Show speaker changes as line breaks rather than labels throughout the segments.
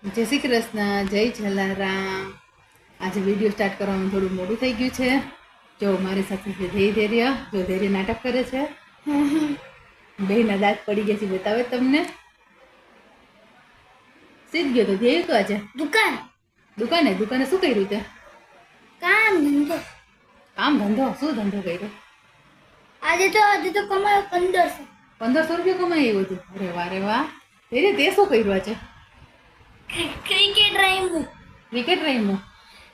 જય શ્રી કૃષ્ણ, જય જલારામ. આજે વિડીયો સ્ટાર્ટ કરવામાં થોડું મોડું થઈ ગયું છે. જો મારી સાથે છે ધૈર્ય, જો ધૈર્ય નાટક કરે છે. બેયના દાંત પડી ગયા છે, બતાવે તમને. સીધ ગયો તો ધ્યેય તો આજે દુકાને શું કર્યું તે? કામ ધંધો શું ધંધો કર્યો?
આજે તો કમાયો 1500.
1500 રૂપિયા કમાઈ આવ્યો તું? અરે વાહ રે વાહ. ધૈર્ય તે શું કર્યું આજે?
ક્રિકેટ રમ્યું.
ક્રિકેટ રમ્યો?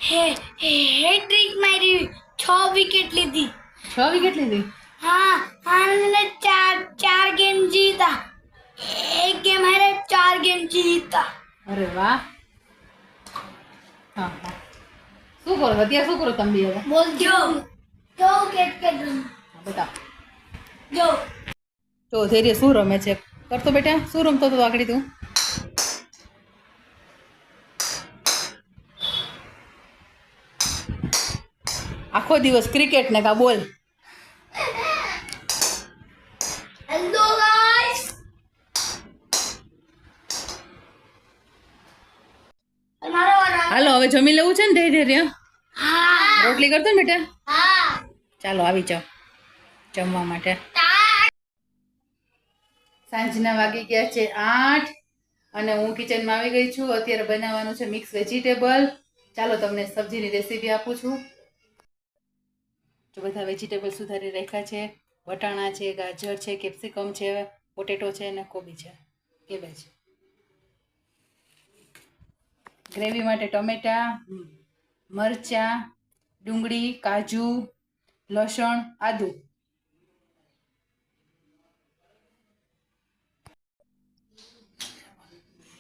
હેટ્રિક મારી, 6 વિકેટ લીધી.
6 વિકેટ લીધી?
હા, અને ચાર ગેમ જીતા. એક ગેમ હારે 4 ગેમ જીતા.
અરે વાહ. હા હા. શું કરો અત્યારે? શું કરો તમે હવે?
બોલજો ક્રિકેટ રમ.
બતાવ.
જો
તો ધૈર્ય શું રમે છે? કરતો બેટા, શું રમતો હતો આગળ તું? આખો દિવસ ક્રિકેટ ને કા બોલ.
Hello guys.
હાલો હવે જમી લેવું છે ને ધૈર્ય?
હા
રોટલી કરતો ને બેટા?
હા.
ચાલો આવી જાઓ જમવા માટે. સાંજના વાગી ગયા છે 8 અને હું કિચનમાં આવી ગઈ છું. અત્યારે બનાવવાનું છે મિક્સ વેજીટેબલ. ચાલો તમને સબ્જીની રેસીપી આપું છું. જો બધા વેજીટેબલ સુધારી રાખ્યા છે. વટાણા છે, ગાજર છે, કેપ્સિકમ છે, પોટેટો છે અને કોબી છે, કેબેજ. ગ્રેવી માટે ટમેટા, મરચાં, ડુંગળી, કાજુ, લસણ, આદુ.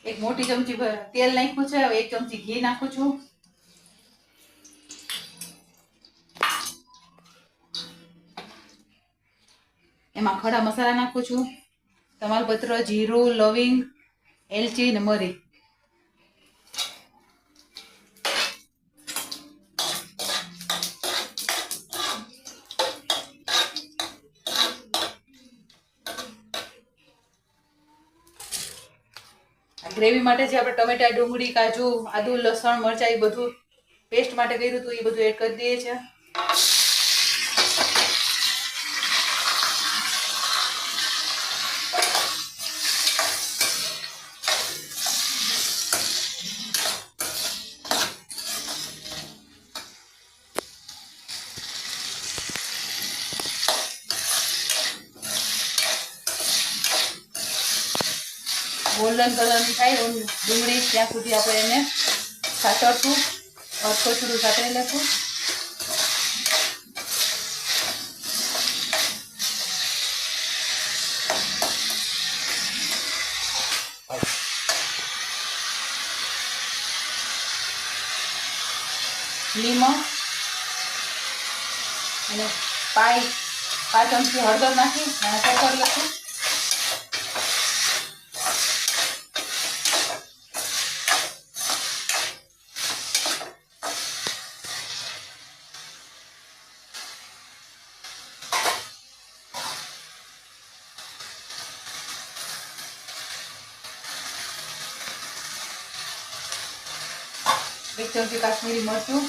એક મોટી ચમચી તેલ નાખ્યું છે. હવે 1 ચમચી ઘી નાખું છું. એમાં ખડા મસાલા નાખું છું. તમાલપત્ર, જીરું, લવિંગ, એલચી ને મરી. ગ્રેવી માટે જે આપણે ટમેટા, ડુંગળી, કાજુ, આદુ, લસણ, મરચાં એ બધું પેસ્ટ માટે કર્યું હતું એ બધું એડ કરી દઈએ છીએ. ગોલ્ડન કલરની થાય ડુંગળી ત્યાં સુધી આપણે એને સાતળશું. કચરું સાતળી લેશું. લીમો અને 5 ચમચી હળદર નાખી અને સફર લખું. એક ચમચી કાશ્મીરી મરચું,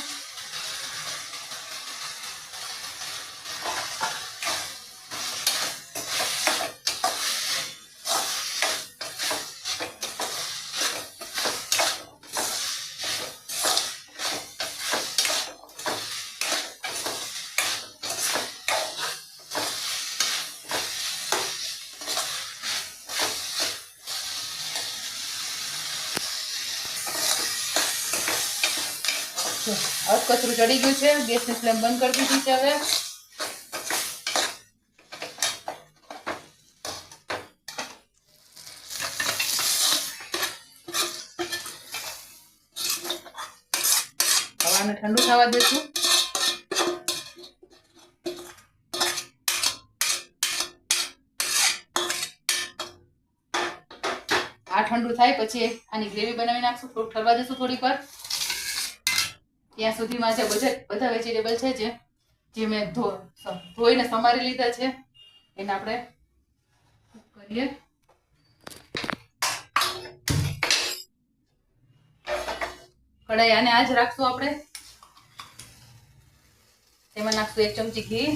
કચરું ચડી ગયું છે. ગેસની ફ્લેમ બંધ કરી દીધી છે. હવે હવાને ઠંડુ થવા દેશું. આ ઠંડુ થાય પછી આની ગ્રેવી બનાવી નાખશું. થોડુંક ઠરવા દેશું થોડીક વાર. ત્યાં સુધીમાં જે બધા વેજીટેબલ છે જે મેં ધોઈને સમારી લીધા છે એને આપણે કરીએ. કઢાઈ આને આજ રાખશું આપણે. તેમાં નાખશું 1 ચમચી ઘી.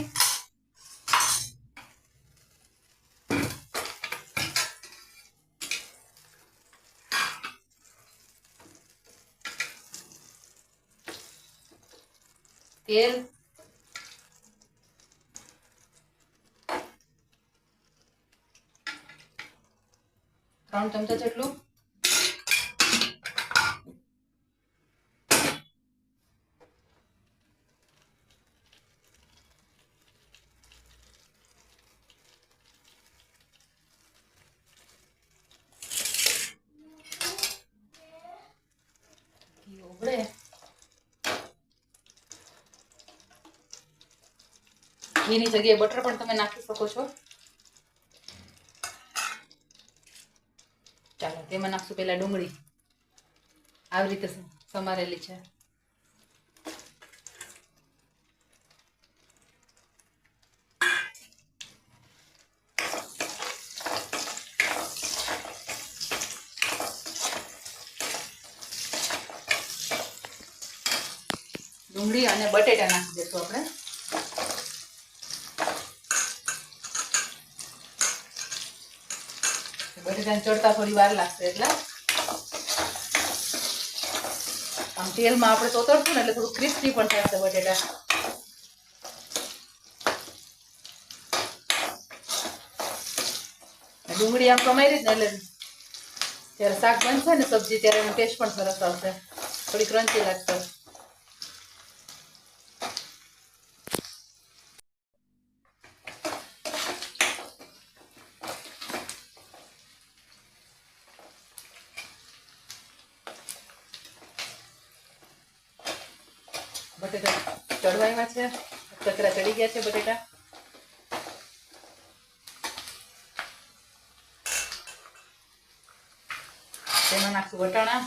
તેલ. 3 ચમચા જેટલું. ઘી ઉબળે ઘીની જગ્યાએ બટર પણ તમે નાખી શકો છો. ચાલો તેમાં નાખશું પહેલા ડુંગળી. આવી રીતે સમારેલી છે. ડુંગળી અને બટેટા નાખી દઈશું આપણે. બટેટાને ચડતા થોડી વાર લાગશે એટલે આમ તેલમાં આપણે તોતરશું ને એટલે થોડું ક્રિસ્પી પણ થશે બટેટા. ડુંગળી આમ સમારી જ ને એટલે જ્યારે શાક બનશે ને સબ્જી ત્યારે એનો ટેસ્ટ પણ સરસ આવશે. થોડી ક્રન્ચી લાગશે. બટેટા ચડવાયા છે. કચરા ચડી ગયા છે બટેટા. તેમાં નાખશું વટાણા.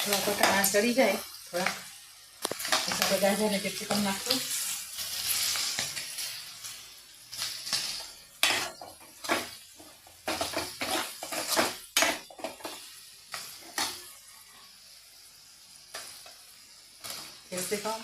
થોડા વટાણા ચડી જાય થોડા આપણે ગાજરને કેપ્સિકમ નાખશું. કેપ્સિકમ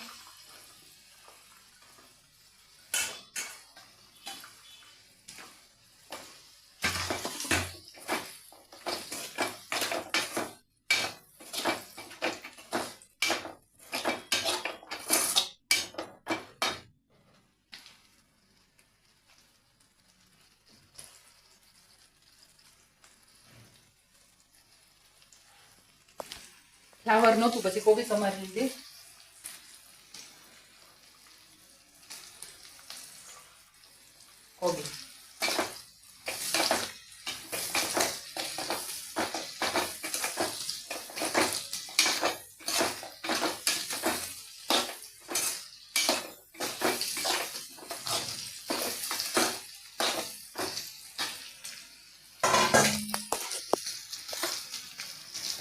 ફ્લાવર નહોતું પછી કોબી સમારી લીધી. કોબી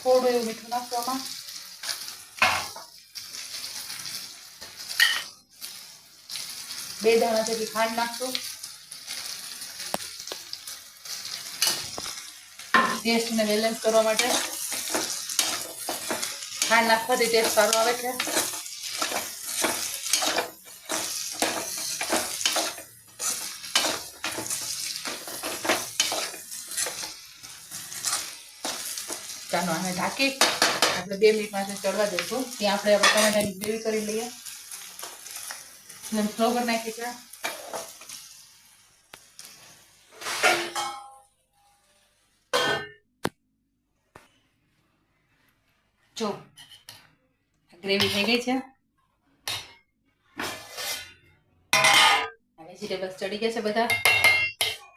થોડું એવું મીઠું નાખશું આમાં. બે દાણા જેટલી ખાંડ નાખશું. ટેસ્ટને બેલેન્સ કરવા માટે ખાંડ નાખવાથી ટેસ્ટ સારો આવે છે. ચાલો આને ઢાંકી આપણે 2 મિનિટ માટે ચડવા દઈશું. ત્યાં આપણે ટમેટાની ગ્રેવી કરી લઈએ. સ્લો કરી નાખી છે. જો ગ્રેવી થઈ ગઈ છે. વેજીટેબલ્સ ચડી ગયા છે બધા.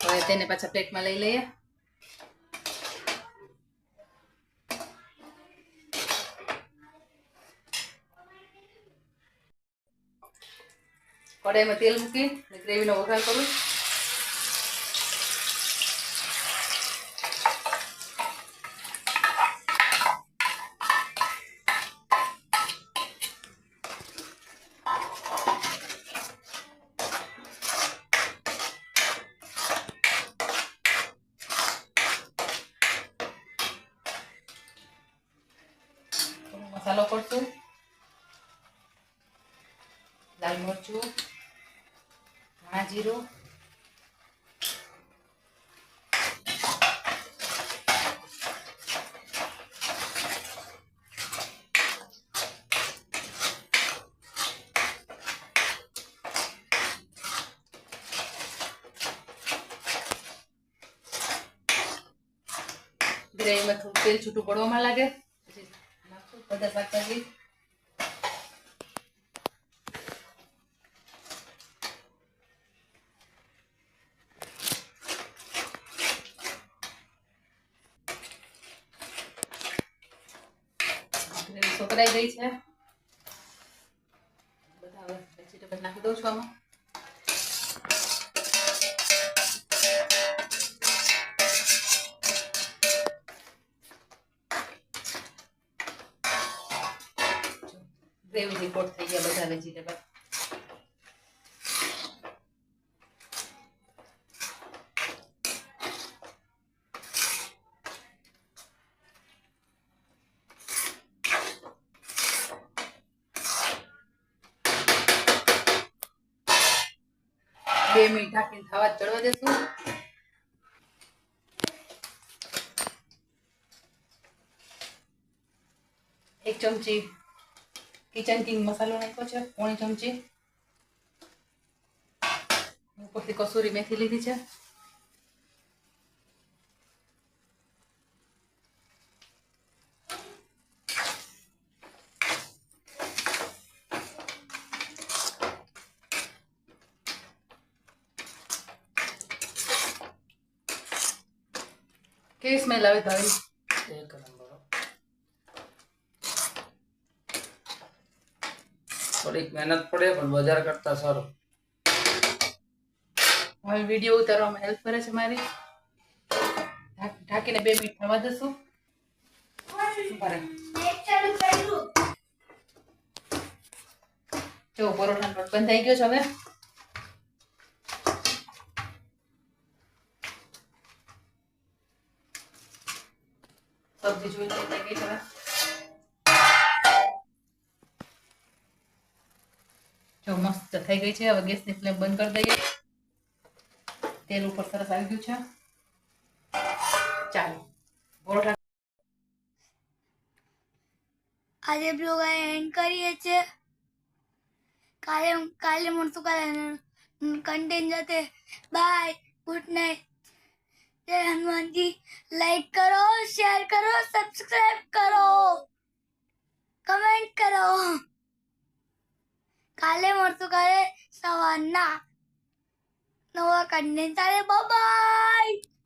હવે તેને પાછા પ્લેટમાં લઈ લઈએ. કઢાઈમાં તેલ મૂકી ગ્રેવીનો વઘાર કરું. મસાલો કરશું. લાલ મરચું, ધાણા જીરું, ગ્રેવીમાં થોડું તેલ છૂટું પડવામાં લાગે પછી નાખશું બધા શાકભાજી. ગ્રેવી સોકરાઈ ગઈ છે. બધા હવે વેજીટેબલ નાખી દઉં છું આમાં. ગ્રેવી રિપોર્ટ થઈ ગયા બધા વેજીટેબલ. બે મિનિટ ઢાંકીને ખાવા ચડવા દેશું. એક ચમચી કિચન કિંગ મસાલો નાખ્યો છે, પોણી ચમચી. ઉપરથી કસૂરી મેથી લીધી છે. કેવી સ્મેલ આવે ભાઈ?
એક નંબર. થોડીક મહેનત પડે પણ બજાર કરતા સારું.
હવે વિડીયો ઉતારવામાં હેલ્પ કરે છે મારી. ઢાંકીને 2 મિનિટ થવા દઈશું. જો પરોઠાનો લોટ બંધાઈ ગયો છે. હવે સબ્જી જોઈ થઈ ગઈ છે. જો મસ્ત થઈ ગઈ છે. હવે ગેસની ફ્લેમ બંધ કરી દઈએ. તેલ ઉપર સરસ આવી ગયું છે. ચાલો પરોઠા
આજે બ્લોગ એન્ડ કરીએ છીએ. કાલે મળશું કાલે કન્ટેન્ટ સાથે. બાય, ગુડ નાઇટ, જય હનુમાનજી. લાઈક કરો, શેર કરો, સબસ્ક્રાઇબ કરો, કમેન્ટ કરો. કાલે મળશું કાલે સવારના નવા કન્ટેન્ટ સાથે. બાય.